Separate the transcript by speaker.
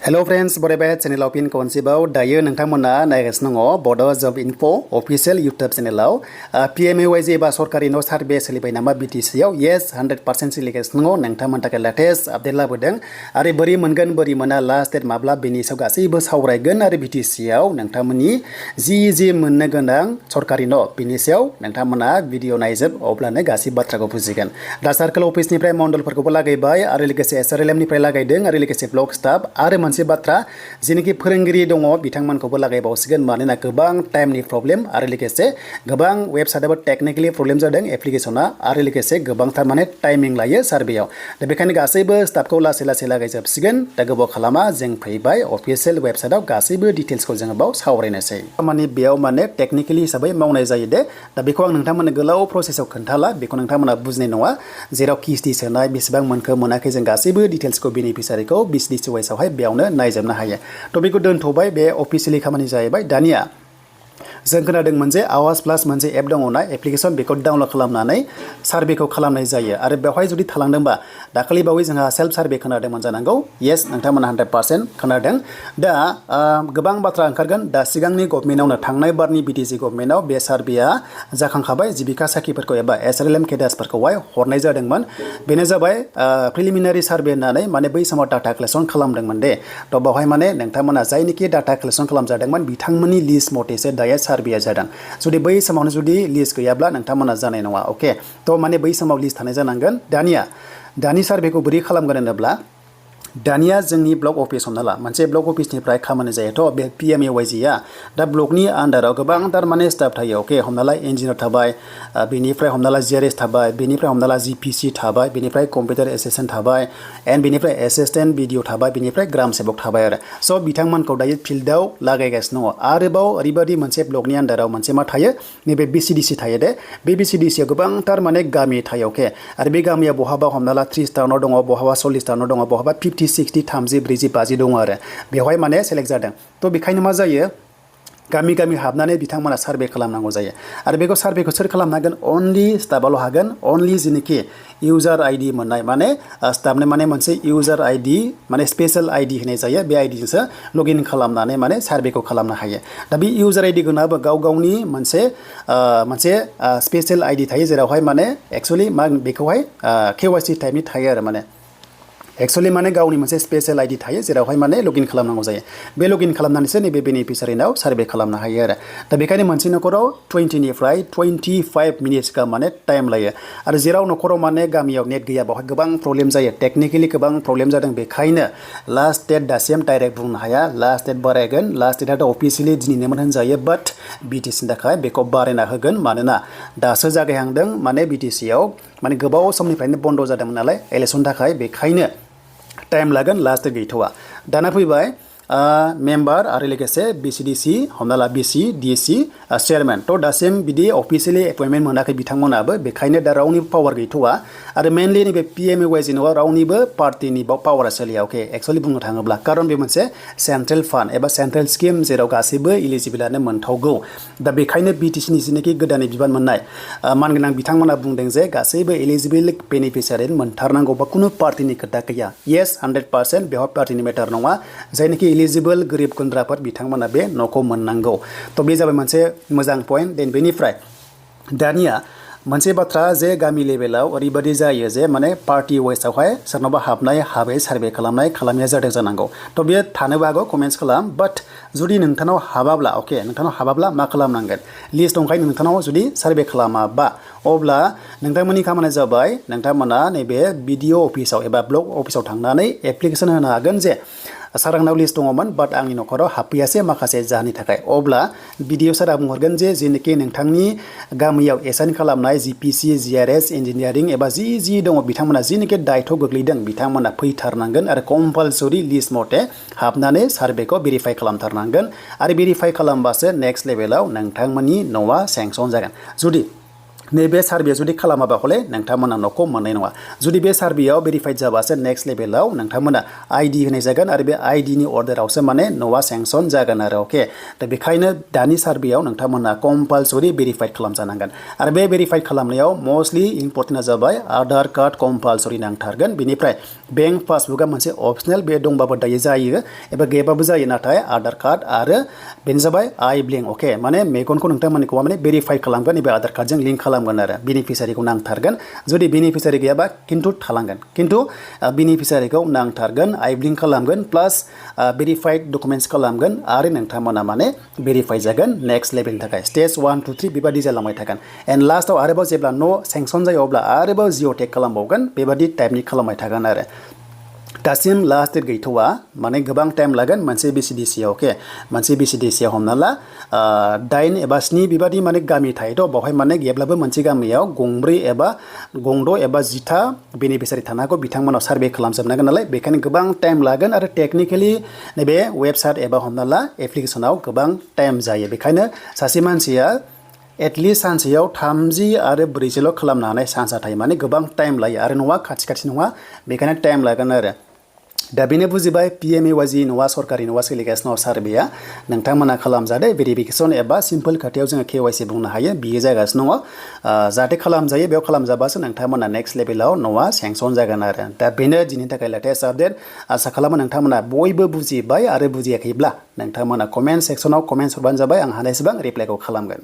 Speaker 1: Hello friends, बरायबाय चेनेलाव pin खनसेबाव दायो नोंथांमोना नायगासिनो दङ बड' जब इनफो अफिशियल इउट्यूब चेनेलाव PMAY-G एबा सरकारि न' सार्भे सोलिबाय नामा BTC आव येस 100% सोलिगासिनो दङ नोंथांमोननि थाखाय लेटेस्ट आपडेट लाबोदों आरो बोरै मोनगोन बोरै मोना लास्ट डेट माब्ला बेनि सायाव गासैबो सावरायगोन आरो BTC आव नोंथांमोननि जि मोननो गोनां सरकारि न' बेनि सायाव नोंथांमोना भिडिअ नायजोब अब्लानो गासै बाथ्राखौ बुजिगोन दा सार्कल अफिसनिफ्राय मण्डलफोरखौबो लागायबाय आरो लोगोसे SRLM-निफ्राय लागायदों आरो लोगोसे ब्लक स्टाफ आरो मोनसे बाथ्रा जेनेखि फोरोंगिरि दङ बिथांमोनखौबो लागायबावसिगोन मानोना गोबां टाइमनि प्रब्लेम आरो लोगोसे गोबां वेबसाइटआबो टेक्निकेलि प्रब्लेम जादों एप्लिकेशना आरो लोगोसे गोबांथार माने टाइमिं लायो सार्भेयाव दा बेखायनो गासैबो स्टाफखौ लासै लागायजोबसिगोन दा गोबाव खालामा जों फैबाय अफिशियेल वेबसाइटआव गासैबो डिटेल्सखौ जोङो बाव सावरायनोसै माने बेयाव माने टेक्निकेलि हिसाबै मावनाय जायो दे दा बेखौ आं नोंथांमोननो गोलाव प्रसेसआव खोन्थाला बेखौ नोंथांमोना बुजिनाय नङा जेराव किस्ति सोनाय बेसेबां मोनखो मोनाखै जों गासैबो डिटेल्सखौ बेनिफिसियारिखौ बिजनेस वाइसआवहाय बेयावनो नायजोबनो हायो थ' बेखौ दोनथ'बाय बे अफिसियेलि खामानि जाहैबाय दानिया जों खोनादों मोनसे आवाज प्लास मोनसे एप दङना एप्लिकेशन बेखौ डाउनलड खालामनानै सार्भेखौ खालामनाय जायो आरो बेवहाय जुदि थालांदोंबा दाखालि बावै जोंहा सेल्फ सार्भे खोनादोंमोन जानांगौ येस नोंथांमोना 100% खोनादों दा गोबां बाथ्रा ओंखारगोन दा सिगांनि गभर्नमेन्टआवनो थांनाय बारनि BTC गभर्नमेन्टआव बे सार्भेया जाखांखाबाय जिबिका साखिफोरखौ एबा SRLM केडार्सफोरखौहाय हरनाय जादोंमोन बेनो जाबाय प्रिलिमिनारि सार्भे होननानै माने बै समाव डाटा कालेक्शन खालामदोंमोन दे थ' बावहाय माने नोंथांमोना जायनिखि डाटा कालेक्शन खालामजादोंमोन बिथांमोननि लिस्ट मथेसो दायो सार्भेया जादों जुदि बै समावनो जुदि लिस्ट गैयाब्ला नोंथांमोना जानाय नङा अके थ' माने बै समाव लिस्ट थानाय जानांगोन दानि सार्भेखौ बोरै खालामगोन होनोब्ला दानिया जोंनि ब्लक अफिस हमना ला मोनसे ब्लक अफिसनिफ्राय खामानि जायोथ' बे PMAY-G-आ दा ब्लकनि आन्डाराव गोबांथार माने स्टाफ थायो अके हमना ला इन्जिनियार थाबाय बेनिफ्राय हमना ला GRS थाबाय बेनिफ्राय हमना ला GPC थाबाय बेनिफ्राय कम्पिउटार एसिस्टेन्ट थाबाय एन्ड बेनिफ्राय एसिस्टेन्ट BDO थाबाय बेनिफ्राय ग्राम सेबक थाबाय आरो स' बिथांमोनखौ दायो फिल्डआव लागायगासिनो दङ आरोबाव ओरैबायदि मोनसे ब्लकनि आन्डाराव मोनसे मा थायो नैबे BCDC थायो दे बे BCDC-आ गोबांथार माने गामि थायो अके आरो बे गामिया बहाबा हमना ला 30 टाउनाव दङ बहाबा 40 टाउनाव दङ बहाबा 50 60 30 40 50 दङ आरो बेवहाय माने सेलेक्ट जादों थ' बेखायनो मा जायो गामि गामि हाबनानै बिथांमोना सार्भे खालामनांगौ जायो आरो बेखौ सार्भेखौ सोर खालामनो हागोन अनलि स्टाफआल' हागोन अनलि जेनेखि इउजार ID मोननाय माने स्टाफनो माने मोनसे इउजार ID माने स्पेशल ID होनाय जायो बे आइडिजोंसो लगइन खालामनानै माने सार्भेखौ खालामनो हायो दा बे इउजार ID गोनांबो गाव गावनि मोनसे स्पेशल ID थायो जेरावहाय माने एक्चुअलि मा बेखौहाय KYC टाइपनि थायो आरो माने एक्चुअलि माने गावनि मोनसे स्पेशल ID थायो जेरावहाय माने लगइन खालामनांगौ जायो बे लगइन खालामनानैसो नैबे बेनिफिसियारिनाव सार्भे खालामनो हायो आरो दा बेखायनो मोनसे न'खराव 20 निफ्राय 25 मिनिट्स माने टाइम लायो आरो जेराव न'खराव माने गामियाव नेट गैया बेवहाय गोबां प्रब्लेम जायो टेक्निकेलि गोबां प्रब्लेम जादों बेखायनो लास्ट डेट दासिम डाइरेक्ट बुंनो हाया लास्ट डेट बारायगोन लास्ट डेटआथ' अफिसियेलि दिनैनोमोन होनजायो बाट BTC-नि थाखाय बेखौ बारायना होगोन मानोना दासो जागायहांदों माने BTC-आव माने गोबाव समनिफ्रायनो बन्द जादोंमोन नालाय इलेक्सननि थाखाय बेखायनो टाइम लागोन लास्ट डेट गैथ'वा दाना फैबाय मेम्बार आरो लोगोसे BCDC हमना ला BCDC चेयारमेन थ' दासिम बिदि अफिसियेलि एपइन्टमेन्ट मोनाखै बिथांमोनाबो बेखायनो दा रावनिबो पावार गैथ'वा आरो मेनलि नैबे PMAY-G न'आव रावनिबो पार्टिनि पावारा सोलिया अके एक्चुअलि बुंनो थाङोब्ला खारन बे मोनसे सेन्ट्रेल फान्ड एबा सेन्ट्रेल स्किम जेराव गासैबो इलिजिबोलानो मोनथावगौ दा बेखायनो BTC-नि जेनाखि गोदानै बिबान मोननाय मानगोनां बिथांमोना बुंदों जे गासैबो इलिजिबोल बेनिफिसियारि मोनथारनांगौ बा कुनु पार्टिनि खोथा गैया येस 100% बेवहाय पार्टिनि मेटार नङा जायनाखि इलिजिबोल गोरिब गुन्द्राफोर बिथांमोना बे न'खौ मोननांगौ थ' बे जाबाय मोनसे मोजां पइन्ट देन बेनिफ्राय दानिया मोनसे बाथ्रा जे गामि लेभेलाव ओरैबायदि जायो जे माने पार्टि वाइसआवहाय सोरनावबा हाबै सार्भे खालामनाया जादों जानांगौ थ' बेयो थानोबो हागौ कमेन्ट्स खालाम बाट जुदि नोंथांनाव हाबाब्ला अके नोंथांनाव हाबाब्ला मा खालामनांगोन लिस्ट दंखायो नोंथांनाव जुदि सार्भे खालामाबा अब्ला नोंथांमोननि खामानिया जाबाय नोंथांमोना नैबे BDO अफिसाव एबा ब्लक अफिसाव थांनानै एप्लिकेसन होनो हागोन जे सार आंनाव लिस्ट दङमोन बाट आंनि न'खराव हाबफैयासै माखासे जाहोननि थाखाय अब्ला BDO सारा बुंहरगोन जे जेनोखि नोंथांनि गामियाव एसाइन खालामनाय GPC GRS इन्जिनियारिं एबा जि दङ बिथांमोना जेनोखि दायथ' गोग्लैदों बिथांमोना फैथारनांगोन आरो कम्पालसरि लिस्ट मथे हाबनानै सार्भेखौ भेरिफाइ खालामथारनांगोन आरो भेरिफाइ खालामबासो नेक्स्ट लेभेलाव नोंथांमोननि न'आ सेंसन जागोन जुदि नैबे सार्भे जुदि खालामाबा हले नोंथांमोना न'खौ मोननाय नङा जुदि बे सार्भेयाव भेरिफाइड जाबासो नेक्स्ट लेभेलाव नोंथांमोना आईडी होनाय जागोन आरो बे आईडीनि अर्डारावसो माने न'आ सेंसन जागोन आरो अके दा बेखायनो दानि सार्भेयाव नोंथांमोना कम्पालसरि भेरिफाइड खालामजानांगोन आरो बे भेरिफाइड खालामनायाव मस्टलि इम्पर्टेन्टआ जाबाय आधार कार्ड कम्पालसरि नांथारगोन बेनिफ्राय बेंक पासबुकआ मोनसे अपसनेल बे दंबाबो दायो जायो एबा गैयाबाबो जायो नाथाय आधार कार्ड आरो बेनो जाबाय आई ब्लिंक अके माने मेगनखौ नोंथांमोननिखौ माने भेरिफाइड खालामगोन एबा आधार कार्डजों लिंक खालामगोन आरो बेनिफिसारिखौ नांथारगोन जुदि बेनिफिसारि गैयाबा खिन्थु थालांगोन खिन्थु बेनिफिसारिखौ नांथारगोन आई ब्लिंक खालामगोन प्लास भेरिफाइड डकुमेन्ट्स खालामगोन आरो नोंथांमोना माने भेरिफाइ जागोन नेक्स्ट लेभेलनि थाखाय स्टेज 1 2 3 बेबादि जालांबाय थागोन एन्ड लास्टआव आरोबाव जेब्ला न' सेंसन जायो अब्ला आरोबाव जिअ टेग खालामबावगोन बेबादि टाइपनि खालामबाय थागोन आरो दासिम लास्ट डेट गैथ'वा माने गोबां टाइम लागोन मोनसे BCDC आव अके मोनसे BCDC आव हमना ला 8 एबा 7 बेबादि माने गामि थायोथ' बावहाय माने गैयाब्लाबो मोनसे गामियाव गंब्रै एबा गंद' एबा 10था बेनिफिसारि थानो हागौ बिथांमोनाव सार्भे खालामजोबनांगोन नालाय बेखायनो गोबां टाइम लागोन आरो टेकनिकेलि नैबे वेबसाइट एबा हमना ला एप्लिकेसनाव गोबां टाइम जायो बेखायनो सासे मानसिया एटलिस्ट सानसेयाव 30 आरो 40 खालामनो हानाय चान्सआ थायो माने गोबां टाइम लायो आरो न'आ खाथि खाथि नङा बेखायनो टाइम लागोन आरो दा बेनो बुजिबाय PMAY-G न'आ सरकारि न'आ सोलिगासिनो सार्भेया नोंथांमोना खालामजादो भेरिफिकेसन एबा सिम्पल खोथायाव जोङो KYC बुंनो हायो बियो जागासिनो दङ जाहाथे खालामजायो बेयाव खालामजाबासो नोंथांमोना नेक्स्ट लेभेलाव न'आ सेंसन जागोन आरो दा बेनो दिनैनि थाखाय लेटेस्ट आपडेट आसा खालामो नोंथांमोना बयबो बुजिबाय आरो बुजियाखैब्ला नोंथांमोना कमेन्ट सेक्सनाव कमेन्ट हरबानो जाबाय आं हानायसेबां रिप्लाइखौ खालामगोन